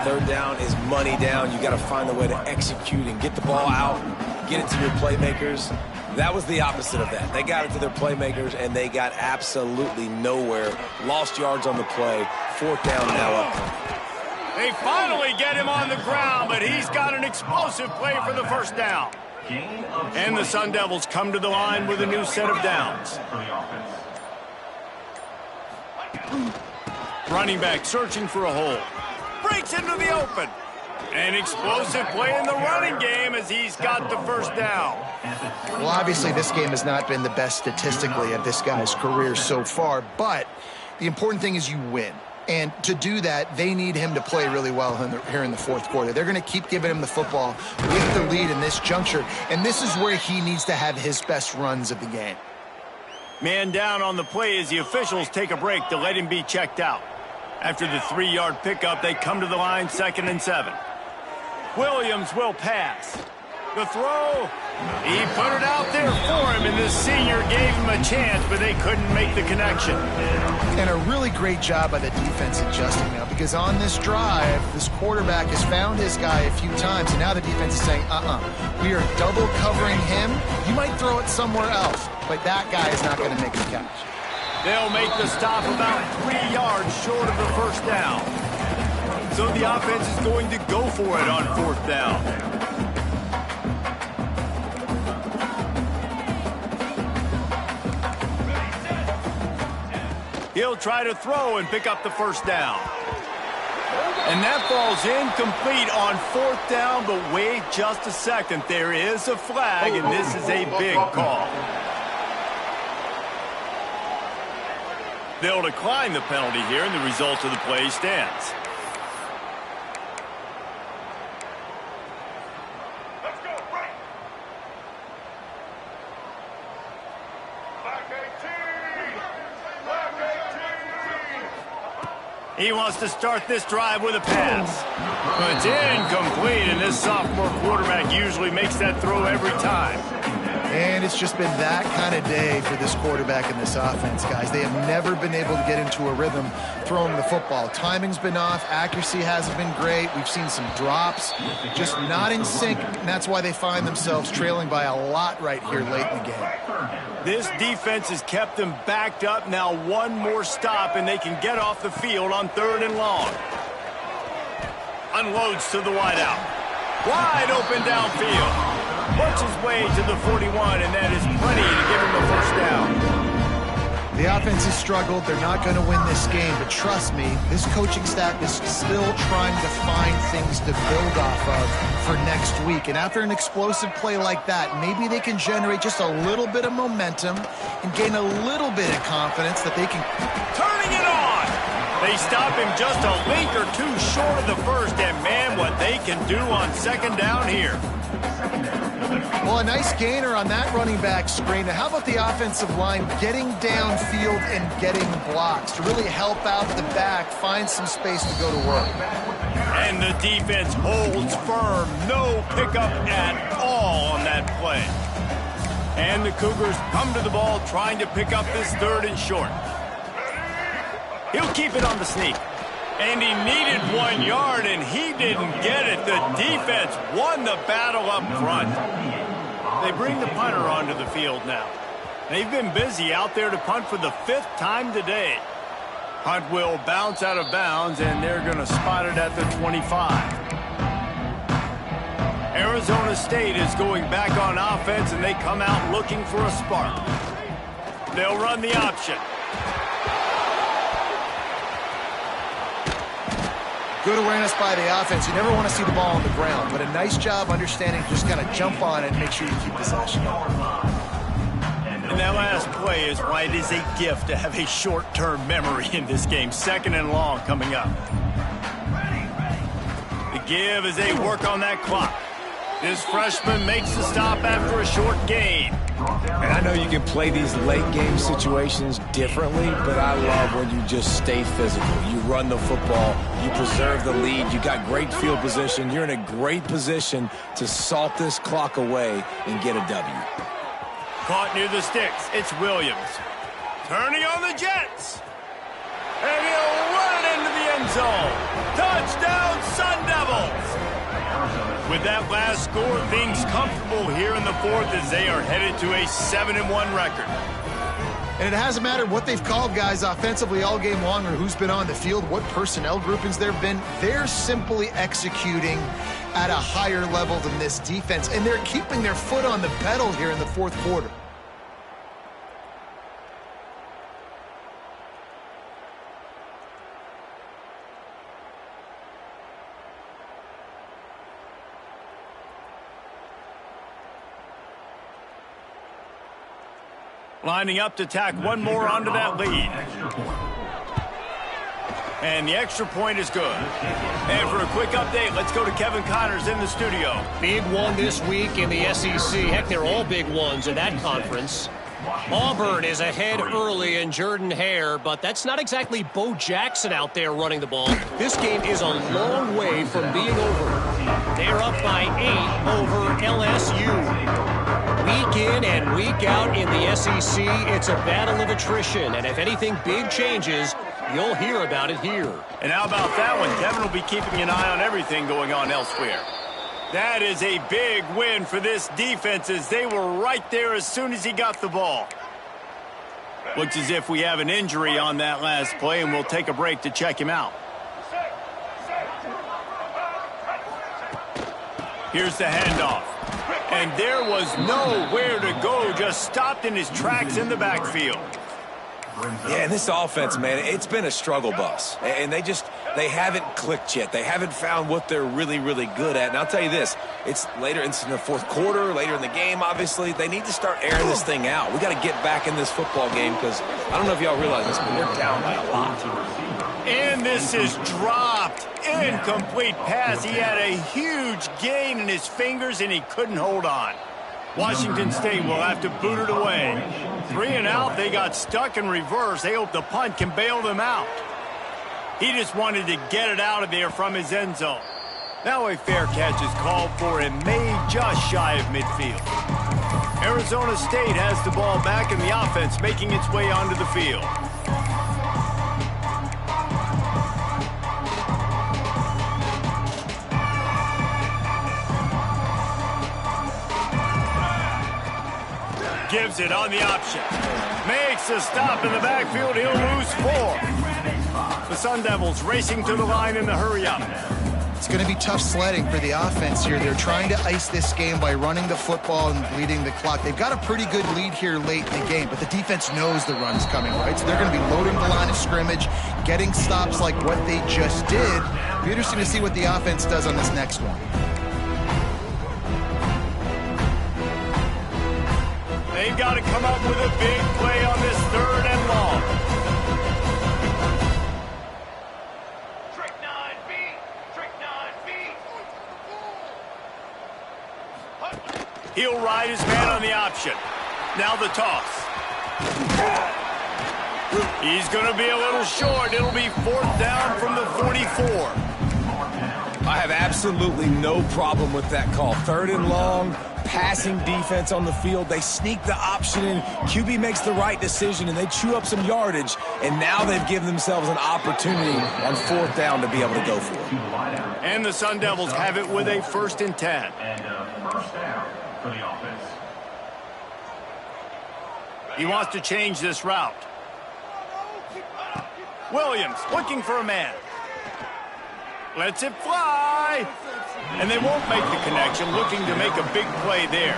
S2: Third down is money down. You got to find a way to execute and get the ball out, get it to your playmakers. That was the opposite of that. They got it to their playmakers, and they got absolutely nowhere. Lost yards on the play. Fourth down now up.
S1: They finally get him on the ground, but he's got an explosive play for the first down. And the Sun Devils come to the line with a new set of downs. Running back searching for a hole. Breaks into the open. An explosive play in the running game as he's got the first down.
S4: Well, obviously, this game has not been the best statistically of this guy's career so far, but the important thing is you win. And to do that, they need him to play really well here in the fourth quarter. They're going to keep giving him the football with the lead in this juncture, and this is where he needs to have his best runs of the game.
S1: Man down on the play as the officials take a break to let him be checked out. After the 3-yard pickup, they come to the line, 2nd and 7. Williams will pass. The throw, he put it out there for him, and the senior gave him a chance, but they couldn't make the connection.
S4: And a really great job by the defense adjusting now, because on this drive, this quarterback has found his guy a few times, and now the defense is saying, we are double covering him. You might throw it somewhere else, but that guy is not going to make the catch.
S1: They'll make the stop about 3 yards short of the first down. So the offense is going to go for it on 4th down. He'll try to throw and pick up the first down. And that falls incomplete on 4th down, but wait just a second. There is a flag, and this is a big call. They'll decline the penalty here, and the result of the play stands.
S3: Let's go, right. Black 18.
S1: He wants to start this drive with a pass. But it's incomplete, and this sophomore quarterback usually makes that throw every time.
S4: And it's just been that kind of day for this quarterback in this offense, guys. They have never been able to get into a rhythm throwing the football. Timing's been off. Accuracy hasn't been great. We've seen some drops, just not in sync, and that's why they find themselves trailing by a lot right here late in the game.
S1: This defense has kept them backed up. Now one more stop, and they can get off the field on 3rd and long. Unloads to the wideout. Wide open downfield. Works his way to the 41, and that is plenty to give him the first down.
S4: The offense has struggled. They're not going to win this game, but trust me, this coaching staff is still trying to find things to build off of for next week. And after an explosive play like that, maybe they can generate just a little bit of momentum and gain a little bit of confidence that they can.
S1: Turning it on! They stop him just a link or two short of the first, and man, what they can do on second down here.
S4: Well, a nice gainer on that running back screen. Now, how about the offensive line getting downfield and getting blocks to really help out the back, find some space to go to work?
S1: And the defense holds firm. No pickup at all on that play. And the Cougars come to the ball trying to pick up this third and short. He'll keep it on the sneak. And he needed 1 yard, and he didn't get it. The defense won the battle up front. They bring the punter onto the field now. They've been busy out there to punt for the 5th time today. Punt will bounce out of bounds, and they're going to spot it at the 25. Arizona State is going back on offense, and they come out looking for a spark. They'll run the option.
S4: Good awareness by the offense. You never want to see the ball on the ground, but a nice job understanding to just kind of jump on it and make sure you keep possession.
S1: And that last play is why it is a gift to have a short-term memory in this game. 2nd and long coming up. The give as they work on that clock. This freshman makes the stop after a short gain.
S2: And I know you can play these late-game situations differently, but I love when you just stay physical. You run the football, you preserve the lead, you got great field position. You're in a great position to salt this clock away and get a W.
S1: Caught near the sticks. It's Williams. Turning on the Jets. And he'll run it into the end zone. Touchdown, Sun Devils. With that last score, things comfortable here in the 4th as they are headed to a 7-1 record.
S4: And it hasn't mattered what they've called guys offensively all game long or who's been on the field, what personnel groupings there have been. They're simply executing at a higher level than this defense, and they're keeping their foot on the pedal here in the 4th quarter.
S1: Lining up to tack one more onto that lead. And the extra point is good. And for a quick update, let's go to Kevin Connors in the studio.
S7: Big one this week in the SEC. Heck, they're all big ones in that conference. Auburn is ahead early in Jordan Hare, but that's not exactly Bo Jackson out there running the ball. This game is a long way from being over. They're up by 8 over LSU. Week in and week out in the SEC, it's a battle of attrition, and if anything big changes, you'll hear about it here.
S1: And how about that one? Kevin will be keeping an eye on everything going on elsewhere. That is a big win for this defense as they were right there as soon as he got the ball. Looks as if we have an injury on that last play, and we'll take a break to check him out. Here's the handoff. And there was nowhere to go, just stopped in his tracks in the backfield.
S2: Yeah, and this offense, man, it's been a struggle bus. And they haven't clicked yet. They haven't found what they're really, really good at. And I'll tell you this, it's later in the 4th quarter, later in the game, obviously. They need to start airing this thing out. We got to get back in this football game because I don't know if y'all realize this, but we're down by a lot.
S1: And this is dropped. Incomplete pass. He had a huge gain in his fingers, and he couldn't hold on. Washington State will have to boot it away. 3 and out. They got stuck in reverse. They hope the punt can bail them out. He just wanted to get it out of there from his end zone. Now a fair catch is called for and made just shy of midfield. Arizona State has the ball back in the offense, making its way onto the field. Gives it on the option. Makes a stop in the backfield. He'll lose 4. The Sun Devils racing to the line in the hurry-up.
S4: It's going to be tough sledding for the offense here. They're trying to ice this game by running the football and bleeding the clock. They've got a pretty good lead here late in the game, but the defense knows the run's coming, right? So they're going to be loading the line of scrimmage, getting stops like what they just did. It'll be interesting to see what the offense does on this next one.
S1: They've got to come up with a big play on this 3rd and long. inside his man on the option. Now the toss. He's going to be a little short. It'll be 4th down from the 44.
S2: I have absolutely no problem with that call. 3rd and long, passing defense on the field. They sneak the option in. QB makes the right decision, and they chew up some yardage. And now they've given themselves an opportunity on 4th down to be able to go for it.
S1: And the Sun Devils have it with a 1st and 10.
S5: And first down for the offense.
S1: He wants to change this route. Williams looking for a man. Lets it fly. And they won't make the connection, looking to make a big play there.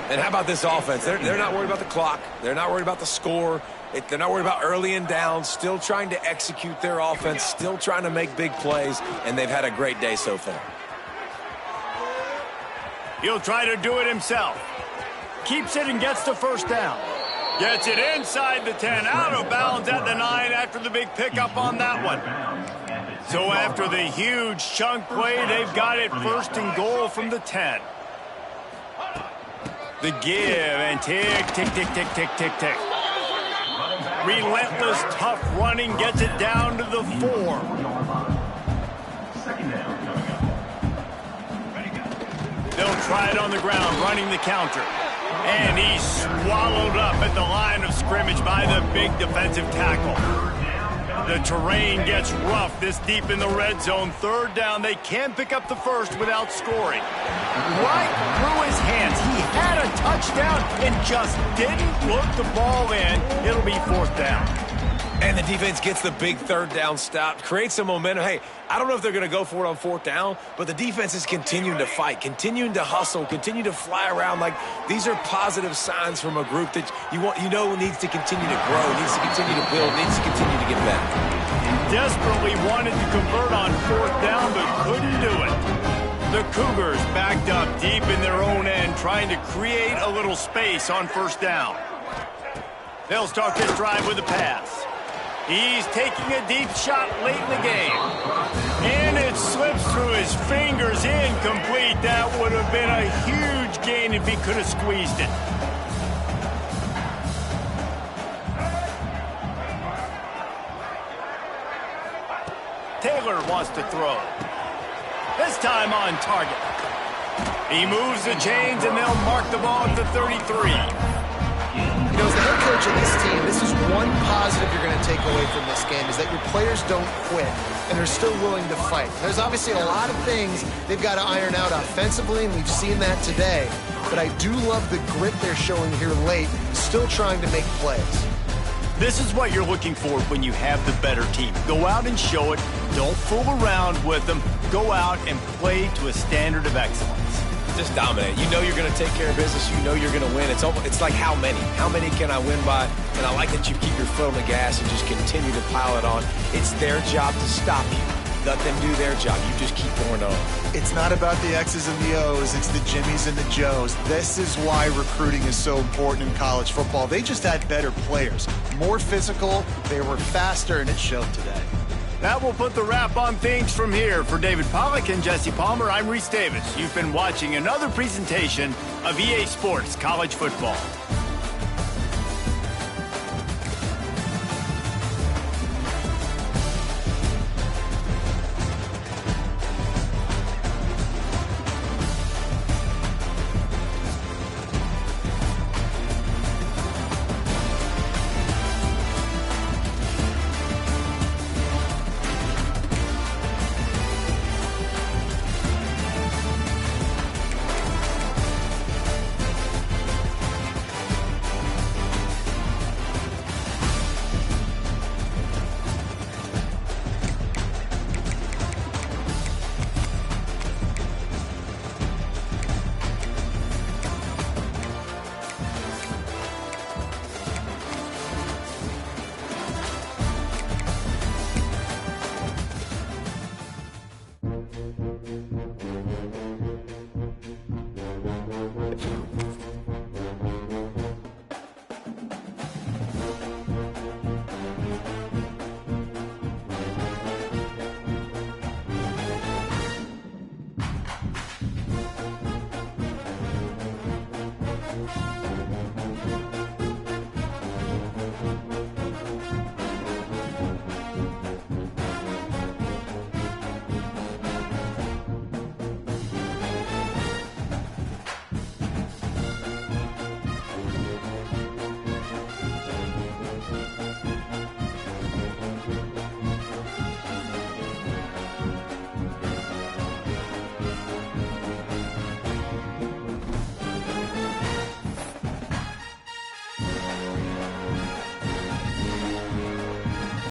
S2: And how about this offense? They're not worried about the clock. They're not worried about the score. They're not worried about early and down. Still trying to execute their offense. Still trying to make big plays. And they've had a great day so far.
S1: He'll try to do it himself. Keeps it and gets the 1st down. Gets it inside the 10. Out of bounds at the 9 after the big pickup on that one. So after the huge chunk play, they've got it 1st and goal from the 10. The give and tick, tick, tick, tick, tick, tick, tick. Relentless, tough running gets it down to the 4. They'll try it on the ground, running the counter. And he's swallowed up at the line of scrimmage by the big defensive tackle. The terrain gets rough this deep in the red zone. 3rd down, they can pick up the 1st without scoring. Right through his hands. He had a touchdown and just didn't look the ball in. It'll be 4th down.
S2: And the defense gets the big 3rd down stop, creates some momentum. Hey, I don't know if they're going to go for it on 4th down, but the defense is continuing to fight, continuing to hustle, continue to fly around. Like, these are positive signs from a group that you know needs to continue to grow, needs to continue to build, needs to continue to get better.
S1: Desperately wanted to convert on 4th down, but couldn't do it. The Cougars backed up deep in their own end, trying to create a little space on 1st down. They'll start this drive with a pass. He's taking a deep shot late in the game. And it slips through his fingers, incomplete. That would have been a huge gain if he could have squeezed it. Taylor wants to throw. This time on target. He moves the chains and they'll mark the ball at the 33.
S4: You know, as the head coach of this team, this is one positive you're going to take away from this game, is that your players don't quit, and they're still willing to fight. There's obviously a lot of things they've got to iron out offensively, and we've seen that today. But I do love the grit they're showing here late, still trying to make plays.
S1: This is what you're looking for when you have the better team. Go out and show it. Don't fool around with them. Go out and play to a standard of excellence.
S2: Just dominate. You know you're going to take care of business. You know you're going to win. It's like how many? How many can I win by? And I like that you keep your foot on the gas and just continue to pile it on. It's their job to stop you. Let them do their job. You just keep going on.
S4: It's not about the X's and the O's. It's the Jimmies and the Joes. This is why recruiting is so important in college football. They just had better players, more physical, they were faster, and it showed today.
S1: That will put the wrap on things from here. For David Pollack and Jesse Palmer, I'm Reese Davis. You've been watching another presentation of EA Sports College Football.